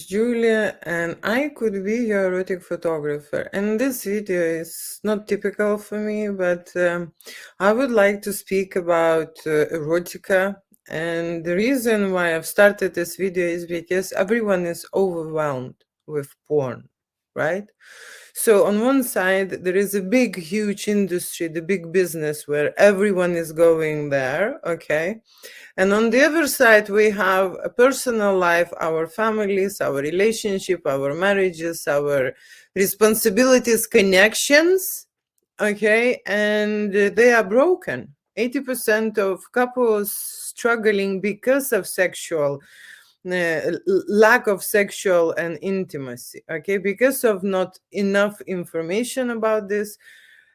Julia, and I could be your erotic photographer. And this video is not typical for me, but I would like to speak about erotica. And the reason why I've started this video is because everyone is overwhelmed with porn, right? So on one side, there is a big, huge industry, the big business where everyone is going there, okay? And on the other side, we have a personal life, our families, our relationship, our marriages, our responsibilities, connections, okay? And they are broken. 80% of couples struggling because of lack of sexual and intimacy, okay? Because of not enough information about this.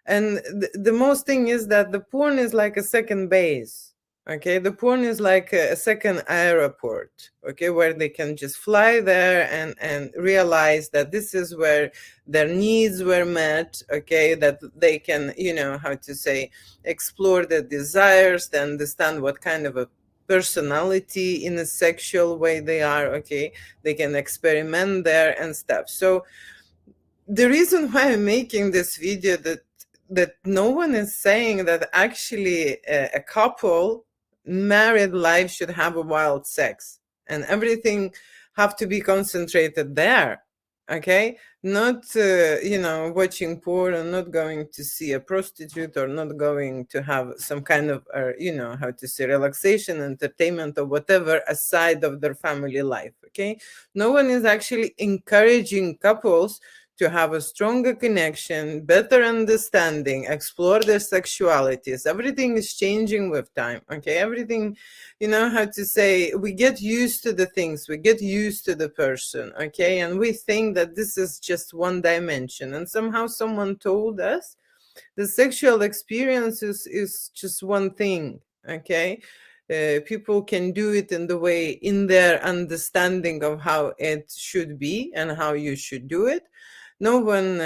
And the most thing is that the porn is like a second base. Okay, the porn is like a second airport, okay, where they can just fly there and realize that this is where their needs were met, okay, that they can, how to say, explore their desires, to understand what kind of a personality in a sexual way they are, okay, they can experiment there and stuff. So the reason why I'm making this video, that no one is saying that actually a couple married life should have a wild sex and everything have to be concentrated there, okay, not watching porn, and not going to see a prostitute, or not going to have some kind of how to say, relaxation, entertainment, or whatever aside of their family life, okay. No one is actually encouraging couples to have a stronger connection, better understanding, explore their sexualities. Everything is changing with time, okay? Everything, how to say, we get used to the things, we get used to the person, okay? And we think that this is just one dimension. And somehow someone told us the sexual experience is just one thing, okay? People can do it in the way, in their understanding of how it should be and how you should do it. No one,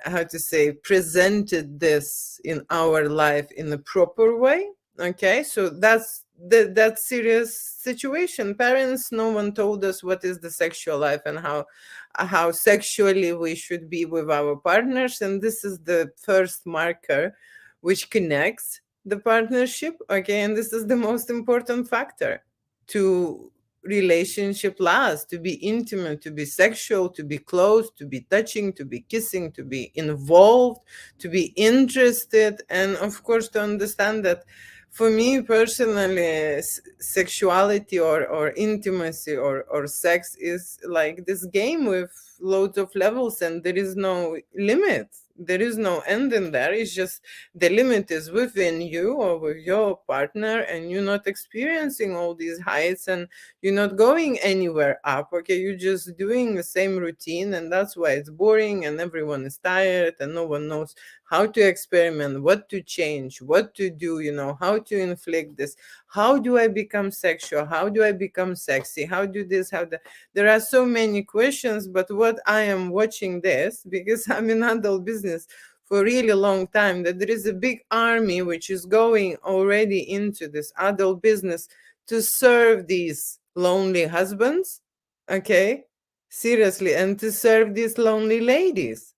how to say, presented this in our life in a proper way, okay? So that's that serious situation. Parents, no one told us what is the sexual life and how sexually we should be with our partners, and this is the first marker which connects the partnership, okay? And this is the most important factor to relationship last, to be intimate, to be sexual, to be close, to be touching, to be kissing, to be involved, to be interested, and of course to understand that for me personally, sexuality or intimacy or sex is like this game with loads of levels, and there is no limit, there is no end in there. It's just the limit is within you or with your partner, and you're not experiencing all these heights, and you're not going anywhere up, okay? You're just doing the same routine, and that's why it's boring, and everyone is tired, and no one knows how to experiment, what to change, what to do, how to inflict this. How do I become sexual? How do I become sexy? How do this? How that? There are so many questions, but what I am watching this, because I'm in adult business for a really long time, that there is a big army which is going already into this adult business to serve these lonely husbands, okay? Seriously, and to serve these lonely ladies.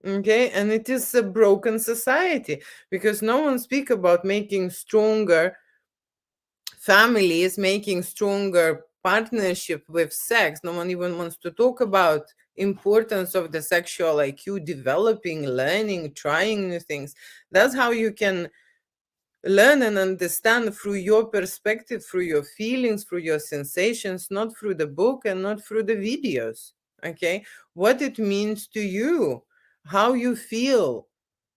Okay, and it is a broken society because no one speak about making stronger families, making stronger partnership with sex. No one even wants to talk about importance of the sexual IQ, developing, learning, trying new things. That's how you can learn and understand, through your perspective, through your feelings, through your sensations, not through the book and not through the videos, okay? What it means to you, how you feel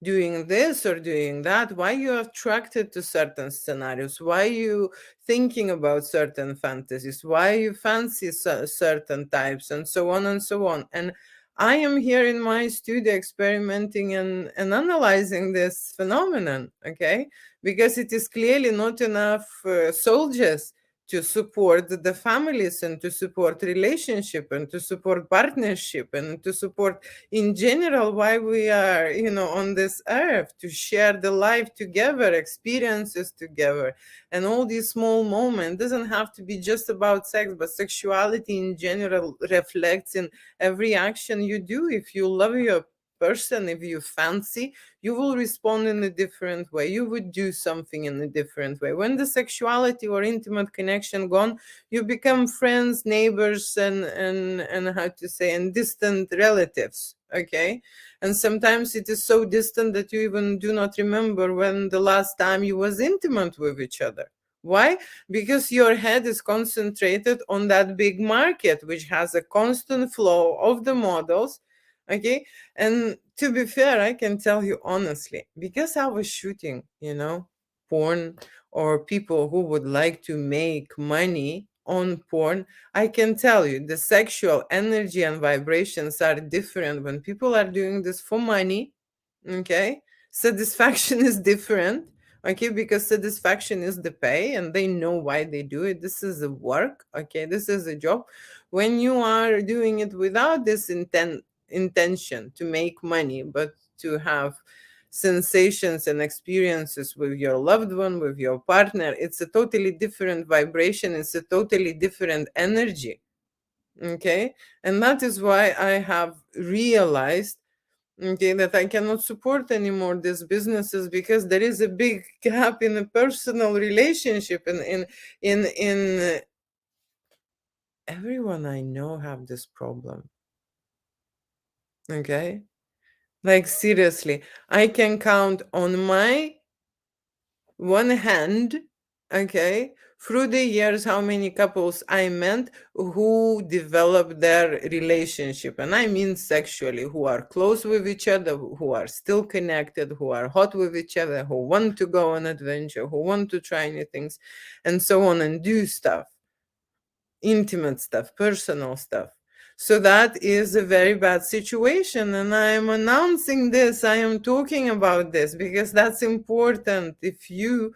doing this or doing that, why you're attracted to certain scenarios, why you thinking about certain fantasies, why you fancy certain types, and so on and so on. And I am here in my studio experimenting and analyzing this phenomenon, okay? Because it is clearly not enough soldiers to support the families and to support relationship and to support partnership and to support in general why we are, on this earth, to share the life together, experiences together. And all these small moments doesn't have to be just about sex, but sexuality in general reflects in every action you do. If you love your person, if you fancy, you will respond in a different way, you would do something in a different way. When the sexuality or intimate connection gone, you become friends, neighbors, and how to say, and distant relatives. Okay. And sometimes it is so distant that you even do not remember when the last time you was intimate with each other. Why? Because your head is concentrated on that big market which has a constant flow of the models. Okay. And to be fair, I can tell you honestly, because I was shooting, porn, or people who would like to make money on porn, I can tell you the sexual energy and vibrations are different when people are doing this for money. Okay. Satisfaction is different. Okay, because satisfaction is the pay and they know why they do it. This is a work. Okay, this is a job. When you are doing it without this intention to make money, but to have sensations and experiences with your loved one, with your partner, it's a totally different vibration, it's a totally different energy. Okay, and that is why I have realized, okay, that I cannot support anymore these businesses, because there is a big gap in a personal relationship, and in everyone I know have this problem. Okay, like seriously, I can count on my one hand, okay, through the years how many couples I met who developed their relationship, and I mean sexually, who are close with each other, who are still connected, who are hot with each other, who want to go on adventure, who want to try new things, and so on, and do stuff, intimate stuff, personal stuff. So that is a very bad situation. And I am announcing this, I am talking about this because that's important. If you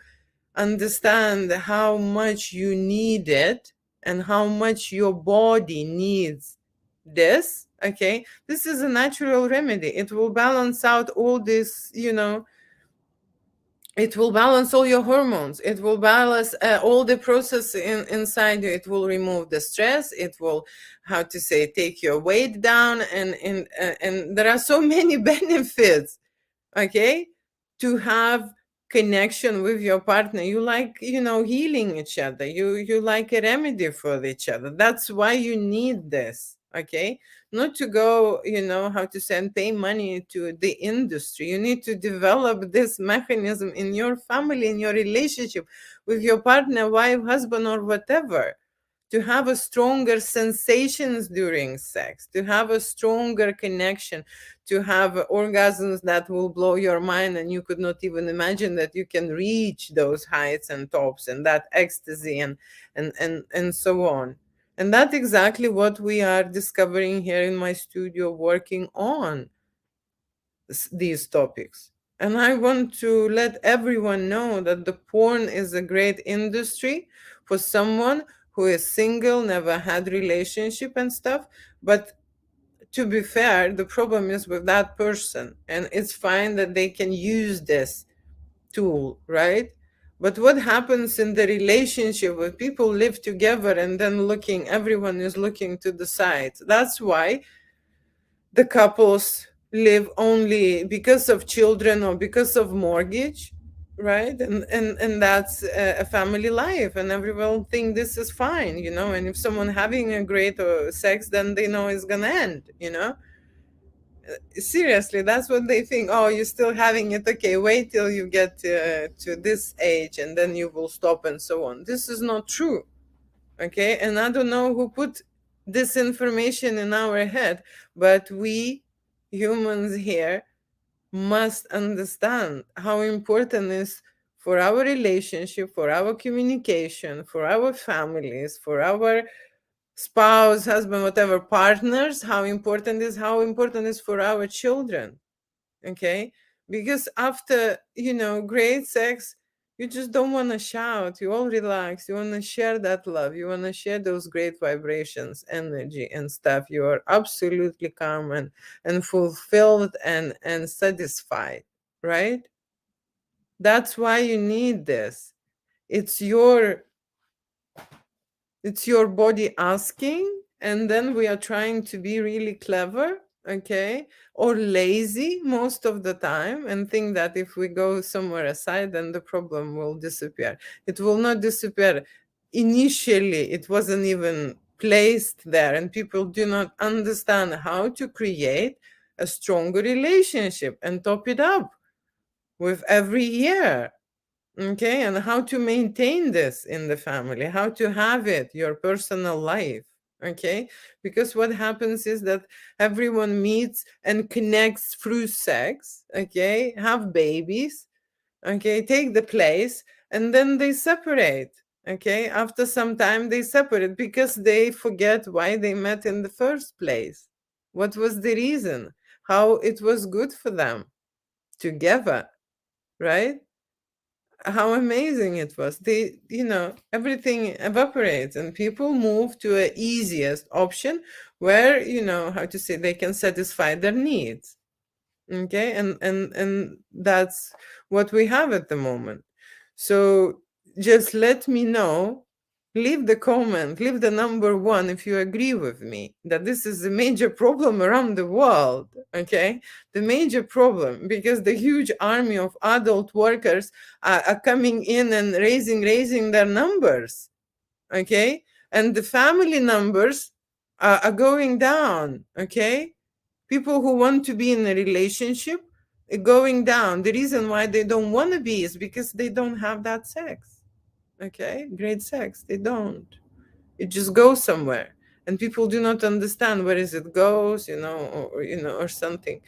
understand how much you need it and how much your body needs this, okay, this is a natural remedy. It will balance out all this, it will balance all your hormones, it will balance all the process inside you, it will remove the stress, it will, how to say, take your weight down, and there are so many benefits, okay, to have connection with your partner. You like, healing each other, you like a remedy for each other. That's why you need this, okay, not to go, how to say, and pay money to the industry. You need to develop this mechanism in your family, in your relationship with your partner, wife, husband, or whatever, to have a stronger sensations during sex, to have a stronger connection, to have orgasms that will blow your mind, and you could not even imagine that you can reach those heights and tops and that ecstasy, and so on. And that's exactly what we are discovering here in my studio, working on these topics. And I want to let everyone know that the porn is a great industry for someone who is single, never had relationship and stuff. But to be fair, the problem is with that person, and it's fine that they can use this tool, right? But what happens in the relationship when people live together and then everyone is looking to the side? That's why the couples live only because of children or because of mortgage, right? And that's a family life, and everyone think this is fine, and if someone having a great sex, then they know it's gonna end, seriously, that's what they think. Oh, you're still having it, okay, wait till you get to this age and then you will stop, and so on. This is not true. Okay, and I don't know who put this information in our head, but we humans here must understand how important it is for our relationship, for our communication, for our families, for our spouse, husband, whatever, partners, how important is for our children. Okay, because after great sex, You just don't want to shout. You all relax. You want to share that love. You want to share those great vibrations, energy, and stuff. You are absolutely calm and fulfilled and satisfied, right? That's why you need this. It's your it's your body asking, and then we are trying to be really clever, okay, or lazy most of the time, and think that if we go somewhere aside, then the problem will disappear. It will not disappear. Initially, it wasn't even placed there, and people do not understand how to create a stronger relationship and top it up with every year. Okay, and how to maintain this in the family, how to have it, your personal life. Okay, because what happens is that everyone meets and connects through sex, okay, have babies, okay, take the place, and then they separate. Okay, after some time, they separate because they forget why they met in the first place. What was the reason? How it was good for them together, right? How amazing it was. They, everything evaporates and people move to a easiest option where, how to say, they can satisfy their needs. Okay, and that's what we have at the moment. So just let me know, leave the comment, leave the number one if you agree with me that this is a major problem around the world. Okay, the major problem, because the huge army of adult workers are coming in and raising their numbers. Okay, and the family numbers are going down. Okay, people who want to be in a relationship going down. The reason why they don't want to be is because they don't have that sex. Okay, great sex, they don't. It just goes somewhere, and people do not understand where is it goes, or something.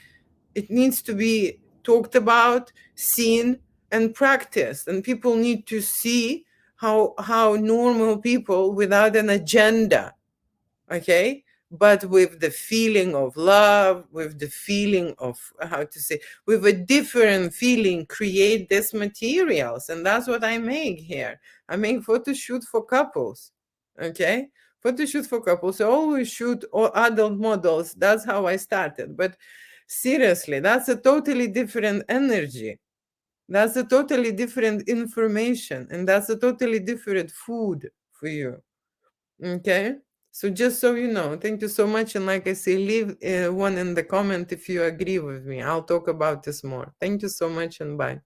It needs to be talked about, seen, and practiced, and people need to see how normal people without an agenda, okay, but with the feeling of love, with the feeling of, how to say, with a different feeling, create these materials. And that's what I make here. I make photo shoot for couples, okay, photo shoot for couples. I always shoot all adult models. That's how I started. But seriously, that's a totally different energy. That's a totally different information, and that's a totally different food for you. Okay, so just so you know, thank you so much. And like I say, leave one in the comment if you agree with me. I'll talk about this more. Thank you so much, and bye.